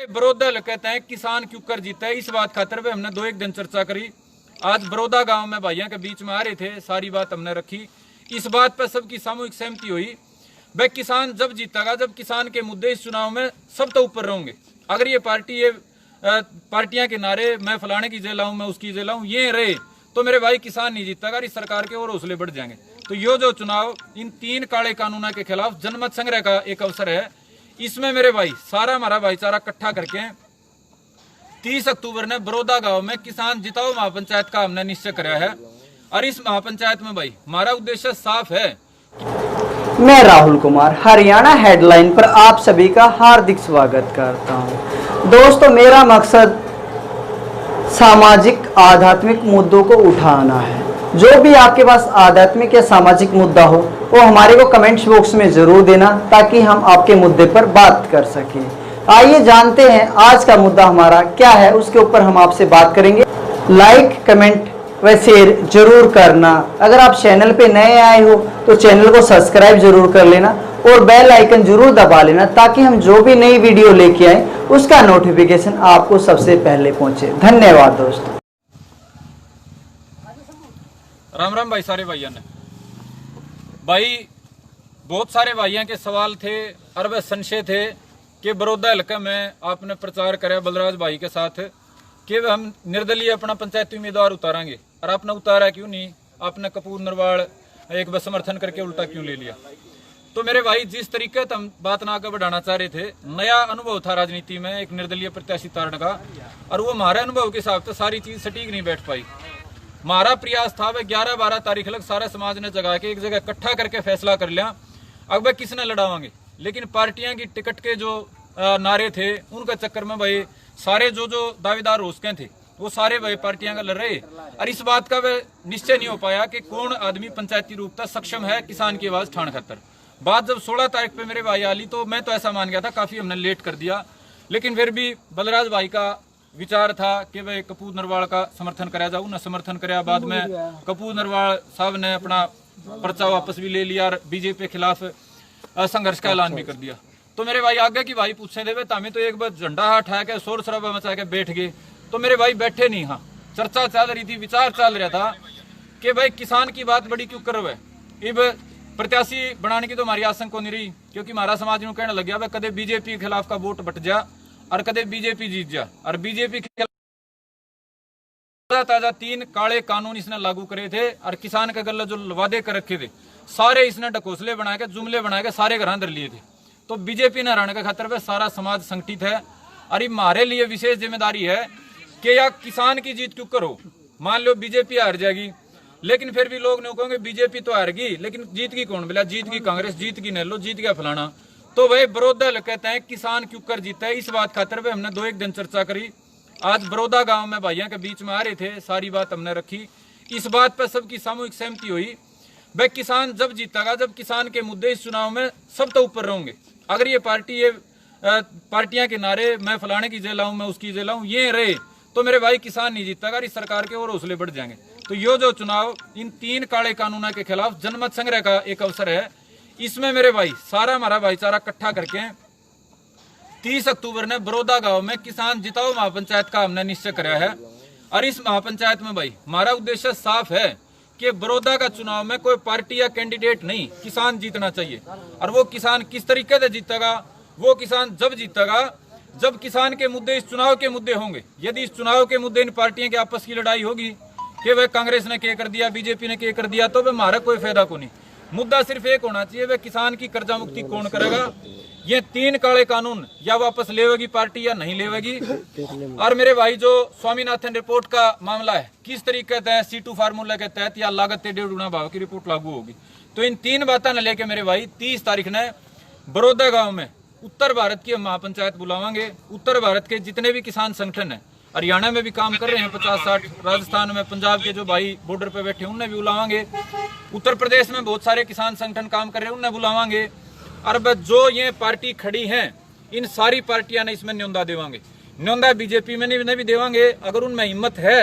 बरोदा कहते हैं किसान क्यों कर जीता है, इस बात खातर पे हमने 2-1 दिन चर्चा करी। आज बरोदा गांव में भाइयों के बीच में आ रहे थे, सारी बात हमने रखी। इस बात पर सबकी सामूहिक सहमति हुई, भाई किसान जब जीतेगा जब किसान के मुद्दे इस चुनाव में सब तो ऊपर रहेंगे। अगर ये पार्टियां के नारे मैं फलाने की जेल लाऊं, मैं उसकी जेल लाऊं, ये रहे तो मेरे भाई किसान नहीं जीतेगा, इस सरकार के और हौसले बढ़ जाएंगे। तो ये जो चुनाव इन 3 काले कानूनों के खिलाफ जनमत संग्रह का एक अवसर है। इसमें मेरे भाई सारा हमारा भाईचारा इकट्ठा करके 30 अक्टूबर ने बरोदा गांव में किसान जिताओ महापंचायत का हमने निश्चय कराया है। और इस महापंचायत में भाई हमारा उद्देश्य साफ है। मैं राहुल कुमार हरियाणा हेडलाइन पर आप सभी का हार्दिक स्वागत करता हूं। दोस्तों, मेरा मकसद सामाजिक आध्यात्मिक मुद्दों को उठाना है। जो भी आपके पास आध्यात्मिक या सामाजिक मुद्दा हो वो हमारे को कमेंट्स बॉक्स में जरूर देना, ताकि हम आपके मुद्दे पर बात कर सकें। आइए जानते हैं आज का मुद्दा हमारा क्या है, उसके ऊपर हम आपसे बात करेंगे। लाइक, कमेंट व शेयर जरूर करना। अगर आप चैनल पे नए आए हो तो चैनल को सब्सक्राइब जरूर कर लेना और बेल आइकन जरूर दबा लेना, ताकि हम जो भी नई वीडियो लेके आए उसका नोटिफिकेशन आपको सबसे पहले पहुंचे। धन्यवाद दोस्तों। राम राम भाई सारे भाइयों ने। भाई बहुत सारे भाइयों के सवाल थे और वह संशय थे कि बरोदा हल्का में आपने प्रचार कराया बलराज भाई के साथ कि हम निर्दलीय अपना पंचायती उम्मीदवार उतारेंगे, और आपने उतारा क्यों नहीं? आपने कपूर नरवाल एक बार समर्थन करके उल्टा क्यों ले लिया? तो मेरे भाई जिस तरीके से हम बात ना आगे बढ़ाना चाह रहे थे, नया अनुभव था राजनीति में एक निर्दलीय प्रत्याशी उतारने का, और वो हमारे अनुभव के हिसाब से सारी चीज सटीक नहीं बैठ पाई। हमारा प्रयास था वह 11-12 तारीख लग सारे समाज ने जगा के एक जगह इकट्ठा करके फैसला कर लिया अब वह किसने लड़ावांगे। लेकिन पार्टियां की टिकट के जो नारे थे उनका चक्कर में भाई सारे जो दावेदार हो सके थे वो सारे भाई पार्टियां का लड़ रहे, और इस बात का वह निश्चय नहीं हो पाया कि कौन आदमी पंचायती रूप तक सक्षम है किसान की आवाज ठान खातर। बात जब 16 तारीख पे मेरे भाई आली तो मैं तो ऐसा मान गया था काफी हमने लेट कर दिया, लेकिन फिर भी बलराज भाई का विचार था कि भाई कपूर नरवाल का समर्थन कराया जाए। उन्हें समर्थन कराया, बाद में कपूर नरवाल साहब ने अपना पर्चा वापस भी ले लिया और बीजेपी के खिलाफ संघर्ष का ऐलान भी कर दिया। तो मेरे भाई आगे की भाई पूछे देवे तमें तो एक बार झंडा उठा के शोर शराबा मचा के बैठ गए, तो मेरे भाई बैठे नहीं। हाँ, चर्चा चल रही थी, विचार चल रहा था कि भाई किसान की बात बड़ी क्यों कर रहे। इब प्रत्याशी बनाने की तो हमारी आशंका नहीं रही, क्योंकि हमारा समाज में कहने लग गया भाई कदे बीजेपी के खिलाफ का वोट बट जा और कदे बीजेपी जीत जा। और बीजेपी के ताजा 3 काले कानून इसने लागू करे थे, और किसान के गले जो वादे कर रखे थे सारे इसने ढकोसले बना के जुमले बना के सारे घर अंदर लिए थे। तो बीजेपी ने हराने के खातर पे सारा समाज संगठित है, और ये हमारे लिए विशेष जिम्मेदारी है कि या किसान की जीत क्यों करो। मान लो बीजेपी हार जाएगी, लेकिन फिर भी लोग नहीं कहेंगे बीजेपी तो हारगी, लेकिन जीत की कौन? बोला जीत की कांग्रेस, जीत की नेलो, जीत गया फलाना। तो वही बरोदा कहते हैं किसान क्यों कर जीता है, इस बात खातर पे हमने 2-1 दिन चर्चा करी। आज बरोदा गांव में भाइयों के बीच में आ रहे थे, सारी बात हमने रखी। इस बात पर सबकी सामूहिक सहमति हुई, भाई किसान जब जीतेगा जब किसान के मुद्दे इस चुनाव में सब तो ऊपर रहेंगे। अगर ये पार्टियां के नारे मैं फलाने की जेल लाऊं, मैं उसकी जेल लाऊं, ये रहे तो मेरे भाई किसान नहीं जीतेगा, इस सरकार के और हौसले बढ़ जाएंगे। तो ये जो चुनाव इन 3 काले कानूनों के खिलाफ जनमत संग्रह का एक अवसर है। इसमें मेरे भाई सारा हमारा भाईचारा इकट्ठा करके 30 अक्टूबर ने बरोदा गांव में किसान जिताओ महापंचायत का हमने निश्चय कराया है। और इस महापंचायत में भाई हमारा उद्देश्य साफ है कि बरोदा का चुनाव में कोई पार्टी या कैंडिडेट नहीं, किसान जीतना चाहिए। और वो किसान किस तरीके से जीतेगा? वो किसान जब जीतेगा जब किसान के मुद्दे इस चुनाव के मुद्दे होंगे। यदि इस चुनाव के मुद्दे इन पार्टियों की आपस की लड़ाई होगी कि वह कांग्रेस ने क्या कर दिया, बीजेपी ने क्या कर दिया, तो वह हमारा कोई फायदा को नहीं। मुद्दा सिर्फ एक होना चाहिए, वह किसान की कर्जा मुक्ति कौन करेगा। ये 3 काले कानून या वापस लेवेगी पार्टी या नहीं लेवेगी। और मेरे भाई जो स्वामीनाथन रिपोर्ट का मामला है, किस तरीके से C2 फार्मूला के तहत या लागत 1.5 गुना भाव की रिपोर्ट लागू होगी। तो इन 3 बातों ने लेके मेरे भाई 30 तारीख ने बरोदा गांव में उत्तर भारत की महापंचायत बुलावांगे। उत्तर भारत के जितने भी किसान संगठन है, हरियाणा में भी काम कर रहे हैं 50-60, राजस्थान में, पंजाब के जो भाई बॉर्डर पे बैठे उन्हें भी बुलावांगे। उत्तर प्रदेश में बहुत सारे किसान संगठन काम कर रहे हैं, उन्हें बुलावांगे। और जो ये पार्टी खड़ी है इन सारी पार्टियां ने इसमें न्योंदा देवांगे। न्योंदा बीजेपी में नहीं भी देवांगे। अगर उनमें हिम्मत है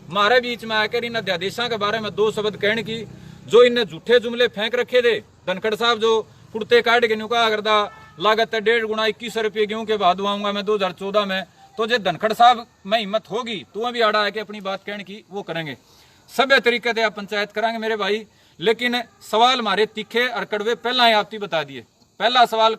हमारे बीच में आकर इन अध्यादेशों के बारे में 2 शब्द कहने की, जो इन्हें झूठे जुमले फेंक रखे थे। धनखड़ साहब जो कुर्ते काट के नुका करदा लागत है 1.5 गुना 21 रुपये गेहूं के बाद दुआऊंगा मैं 2014 में। तो जो धनखड़ साहब में हिम्मत होगी तो भी आड़ा है कि अपनी बात कहने की वो करेंगे, सभ्य तरीके से आप पंचायत कराएंगे मेरे भाई। लेकिन सवाल हमारे तीखे और कड़वे पहला ही आपकी बता दिए। पहला सवाल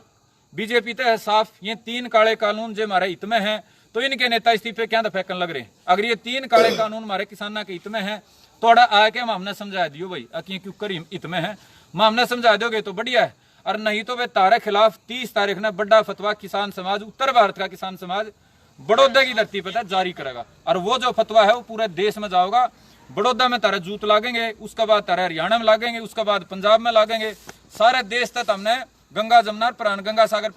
बीजेपी तो है साफ, ये 3 काले कानून जो हमारे हित में हैं तो इनके नेता इस्तीफे क्या फेंकन लग रहे हैं। अगर ये 3 काले कानून हमारे किसानों के हित में हैं तो आके हम हमने समझा दियो भाई, अकी क्यों करी हित में है, हमने समझा दोगे तो बढ़िया है। और नहीं तो वे तारे खिलाफ 30 तारीख ने बड़ा फतवा किसान समाज, उत्तर भारत का किसान समाज बड़ौदा की धरती पर जारी करेगा। और वो जो फतवा है वो पूरे देश में जाओगा। बड़ौदा में तारे जूत लागेंगे, उसके बाद तारे हरियाणा में लागेंगे, उसके बाद पंजाब में लागेंगे, सारे देश तक हमने गंगा जमुना प्राण गंगा सागर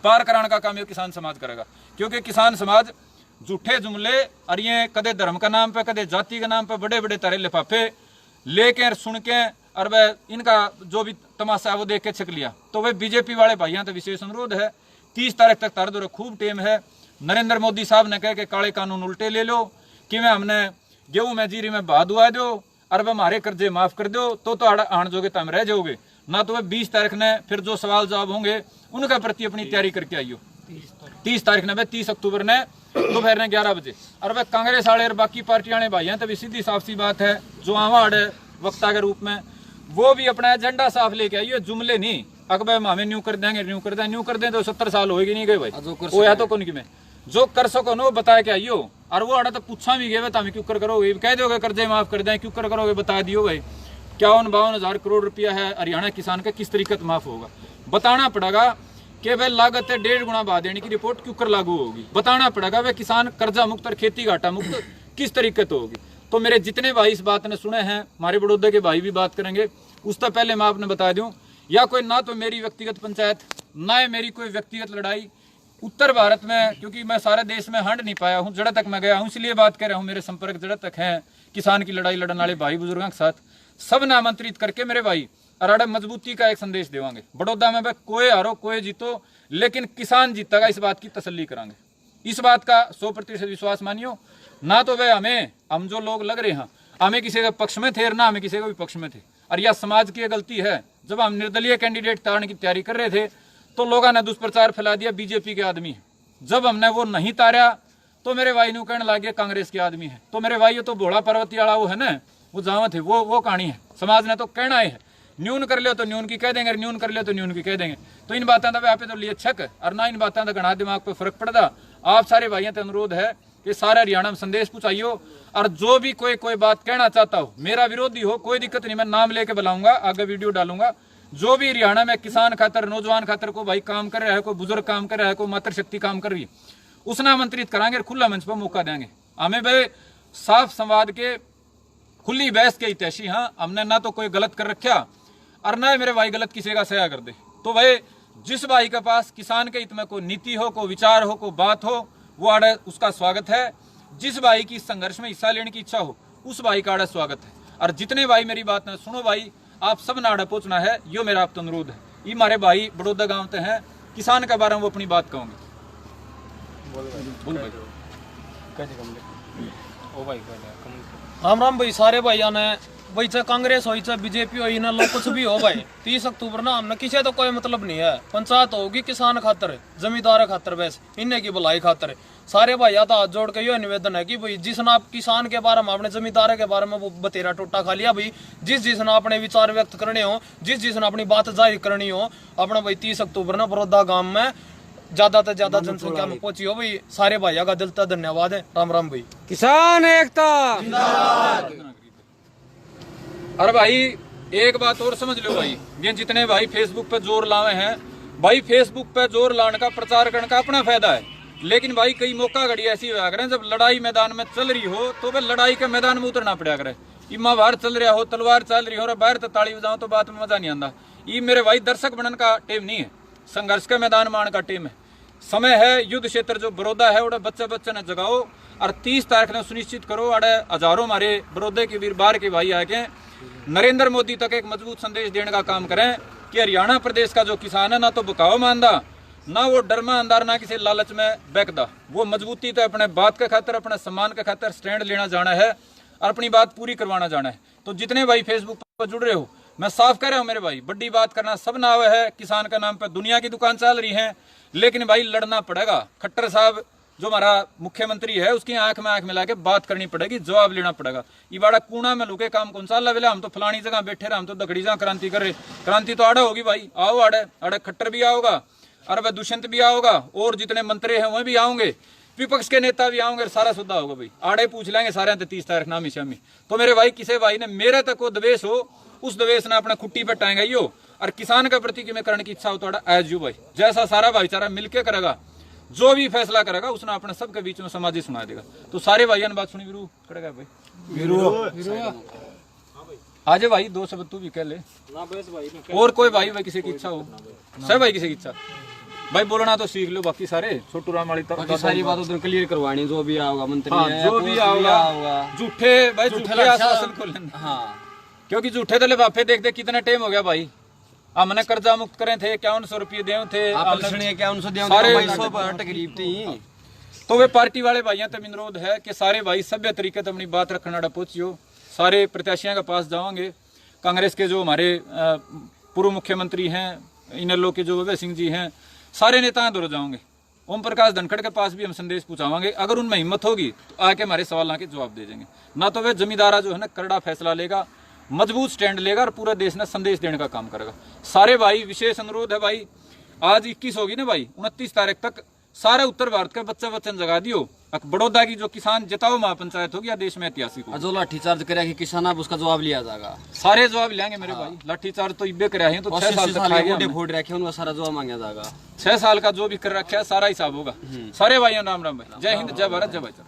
पार कराने का काम ये किसान समाज करेगा। क्योंकि किसान समाज झूठे जुमले और ये कदे धर्म का नाम पे कदे जाति के नाम पे बड़े बड़े तारे लिफाफे लेके सुन के और वह इनका जो भी तमाशा है वो देख के छक लिया। तो वह बीजेपी वाले भाइयों तो विशेष अनुरोध है, 30 तारीख तक तार दो खूब टेम है। नरेंद्र मोदी साहब ने कह के काले कानून उल्टे ले लो कि मैं हमने गेहूं में जीरी में बहा दुआ दो और वह हमारे कर्जे माफ कर दो तो आण जोगे तम रह जाओगे ना। तो वह 20 तारीख ने फिर जो सवाल जवाब होंगे उनका प्रति अपनी तैयारी करके आइयो। 30 तारीख ने 30 अक्टूबर ने दोपहर ने 11 बजे। और वह कांग्रेस वाले और बाकी पार्टी वाले भाई हैं तो भी सीधी साफ सी बात है, जो आवाड़ है वक्ता के रूप में वो भी अपना एजेंडा साफ लेके आइए, जुमले नहीं अकबर हमें न्यू कर देंगे न्यू कर दें न्यू कर दें तो 70 साल होगी नहीं गए भाई, वो या तो कौन की में जो कर सको नो बताया के आइयो। और वो आड़ा तो पूछा भी गए तुम क्यों कर करोगे, कह दोगे कर्जे माफ कर दें क्यों कर करोगे बता दियो भाई। 51-52 करोड़ रुपया है हरियाणा किसान का, किस तरीके से माफ होगा बताना पड़ेगा कि वह लागत है 1.5 गुना बढ़ा देने की रिपोर्ट क्यों कर लागू होगी, बताना पड़ेगा वह किसान कर्जा मुक्त और खेती घाटा मुक्त किस तरीके से होगी। तो मेरे जितने भाई इस बात ने सुने हैं, हमारे बड़ौदा के भाई भी बात करेंगे, उससे पहले मैं आपने बता दूं या कोई ना तो मेरी व्यक्तिगत पंचायत ना है मेरी कोई व्यक्तिगत लड़ाई उत्तर भारत में, क्योंकि मैं सारे देश में हंड नहीं पाया हूँ, जड़ा तक मैं गया हूँ इसलिए बात कर रहा हूँ। मेरे संपर्क जड़ा तक है किसान की लड़ाई लड़ने वाले भाई बुजुर्गों के साथ, सब ने आमंत्रित करके मेरे भाई अराड़ा मजबूती का एक संदेश देवांगे। बड़ौदा में कोई हारो कोई जीतो लेकिन किसान जीतेगा, इस बात की तसल्ली करांगे। इस बात का 100% विश्वास मानियो। ना तो वह हम जो लोग लग रहे हैं हमें किसी के पक्ष में थे और ना हमें किसी के विपक्ष में थे। और यह समाज की गलती है, जब हम निर्दलीय कैंडिडेट तारने की तैयारी कर रहे थे तो लोगों ने दुष्प्रचार फैला दिया बीजेपी के आदमी है। जब हमने वो नहीं तारा तो मेरे भाई ने कहने लगे कांग्रेस के आदमी है। तो मेरे भाई ये तो भोला पर्वती वाला वो है ना, वो जावत है, वो कहानी है। समाज ने तो कहना है न्यून कर लियो तो न्यून की कह देंगे, न्यून कर लियो तो न्यून की कह देंगे। तो इन बातों का पे तो लिए छक और ना इन बातों का घना दिमाग पे फर्क पड़ता। आप सारे भाइयों से अनुरोध है कि सारे हरियाणा में संदेश पहुंचाइयो और जो भी कोई बात कहना चाहता हो, मेरा विरोधी हो कोई दिक्कत नहीं, मैं नाम लेके बुलाऊंगा, आगे वीडियो डालूंगा। जो भी हरियाणा में किसान खातर नौजवान खातर को भाई काम कर रहा है, कोई बुजुर्ग काम कर रहा है, कोई मातृशक्ति काम कर रही है, उसने आमंत्रित कराएंगे और खुला मंच पर मौका देंगे। हमें भाई साफ संवाद के खुली बहस के हितैषी। हाँ, हमने ना तो कोई गलत कर रखा और ना मेरे भाई गलत किसी का सया कर दे। तो भाई जिस भाई के पास किसान के हित में कोई नीति हो, कोई विचार हो, कोई बात हो, वो आड़े उसका स्वागत है। जिस भाई की संघर्ष में हिस्सा लेने की इच्छा हो उस भाई का आड़े स्वागत है। और जितने भाई मेरी बात न सुनो भाई, आप सब ने आड़े पहुंचना है, यो मेरा आप तो अनुरोध है। ये हमारे भाई बड़ौदा गांव ते हैं, किसान के बारे में वो अपनी बात कहूंगे। राम राम भाई, सारे भाइयों ने भाई चाहे कांग्रेस हो चाहे बीजेपी हो ना लोग कुछ भी हो भाई, 30 अक्टूबर ना हमने किसी तो कोई मतलब नहीं है। पंचायत होगी किसान खातर, जमींदार खातर, वैसे इन्हें की भलाई खातर। सारे भाई तो हाथ जोड़ के ये निवेदन है कि भाई जिसने आप किसान के बारे में अपने जमींदार के बारे में वो बतेरा टोटा खा लिया भाई, जिसने अपने विचार व्यक्त करने हो, जिसने अपनी बात जाहिर करनी हो, अपना भाई 30 अक्टूबर ना बड़ौदा गांव में ज्यादा से ज्यादा जनसंख्या में पहुंची हो भाई। सारे भाइयों का दिल से धन्यवाद है। राम राम भाई। किसान एकता। अरे भाई एक बात और समझ लो भाई, ये जितने भाई फेसबुक पे जोर लावे हैं भाई, फेसबुक पे जोर लाने का प्रचार करने का अपना फायदा है। लेकिन भाई कई मौका घड़ी ऐसी हुआ करें जब लड़ाई मैदान में चल रही हो तो वह लड़ाई के मैदान में उतरना पड़ा करे। इमा बाहर चल रहा हो, तलवार चल रही हो और बाहर तो ताली बजाओ तो बात में मजा नहीं आता। ये मेरे भाई दर्शक बनने का टेम नहीं है, संघर्ष के मैदान में आने का टेम है। समय है, युद्ध क्षेत्र जो बड़ौदा है वो बच्चे बच्चे ने जगाओ और 30 तारीख ने सुनिश्चित करो अड़े हजारों हमारे बड़ौदे के वीर बार के भाई आके नरेंद्र मोदी तक एक मजबूत संदेश देने का काम करें कि हरियाणा प्रदेश का जो किसान है ना तो बकाव मानदा, ना वो डर में अंदर, ना किसी लालच में बैकदा। वो मजबूती तो अपने बात के खातर, अपने सम्मान के खातर स्टैंड लेना जाना है और अपनी बात पूरी करवाना जाना है। तो जितने भाई फेसबुक पर जुड़ रहे हो मैं साफ कह रहा हूं मेरे भाई, बड़ी बात करना सब नाव है, किसान का नाम पे दुनिया की दुकान चल रही है, लेकिन भाई लड़ना पड़ेगा। खट्टर साहब जो हमारा मुख्यमंत्री है उसकी आंख में आंख मिला के बात करनी पड़ेगी, जवाब लेना पड़ेगा। ये बड़ा कूड़ा में लुके काम कौन सा अल्लाह वेला, हम तो फलानी जगह बैठे रहे, हम तो दखड़ी जगह क्रांति कर रहे। क्रांति तो आड़े होगी भाई, आओ आड़े आड़े, खट्टर भी आओगा और वह दुष्यंत भी आओगा और जितने मंत्री हैं वह भी आएंगे, विपक्ष के नेता भी आएंगे, सारा सुधा होगा भाई। आड़े पूछ लेंगे सारे 30 तारीख नामी शामी। तो मेरे भाई किसी भाई ने मेरे तक को द्वेष हो, उस द्वेष ने अपना खुट्टी पे टांगा ही हो, और किसान का प्रति में करने की इच्छा हो तो आज भाई जैसा सारा भाईचारा मिलकर करेगा, जो भी फैसला करेगा उसने अपने सबके बीच में समाधि सुना देगा। तो सारे भाइयों ने बात सुनी। वीरू करेगा भाई, वीरू आज भाई 2 शब्द तू भी कह ले ना भाई। और कोई भाई भाई किसी की इच्छा हो, सब भाई किसी की इच्छा भाई बोलना तो सीख लो। बाकी सारे छोटू राम वाली सारी बात उधर क्लियर करवानी, जो भी आओगा मंत्री है, जो भी आओगा झूठे भाई झूठे आश्वासन को लेना। हाँ, क्योंकि झूठे तो लिफाफे देख देख कितना टाइम हो गया भाई। हमने कर्जा मुक्त करे थे, 5100 रुपये दे थे, तकरीब थी। तो वे पार्टी वाले भाइयों तक अनुरोध है कि सारे भाई सभ्य तरीके से अपनी बात रखना पहुंचियो। सारे प्रत्याशियों के पास जाओगे, कांग्रेस के जो हमारे पूर्व मुख्यमंत्री हैं, इनेलो के जो अभय सिंह जी हैं, सारे नेताओं दूर जाओगे। ओम प्रकाश धनखड़ के पास भी हम संदेश पहुंचावांगे, अगर उनमें हिम्मत होगी तो आके हमारे सवाल के जवाब दे देंगे। ना तो वे जमींदारा जो है ना करड़ा फैसला लेगा, मजबूत स्टैंड लेगा और पूरा देश ने संदेश देने का काम करेगा। सारे भाई विशेष अनुरोध है भाई, आज 21 होगी ना भाई, 29 तारीख तक सारे उत्तर भारत का बच्चा वचन जगा दियो। बड़ौदा की जो किसान जिताओ महापंचायत होगी या देश में ऐतिहासिक हो। जो लाठीचार्ज करेगा किसान, अब उसका जवाब लिया जाएगा। सारे जवाब लेंगे मेरे भाई। लाठीचार्ज तो इब्बे करे हैं, तो 6 साल तक वोट रखे उनका सारा जवाब मांगा जाएगा। 6 साल का जो भी कर रखा है सारा हिसाब होगा। सारे भाइयों राम राम भाई, जय हिंद, जय भारत, जय भाईचारा।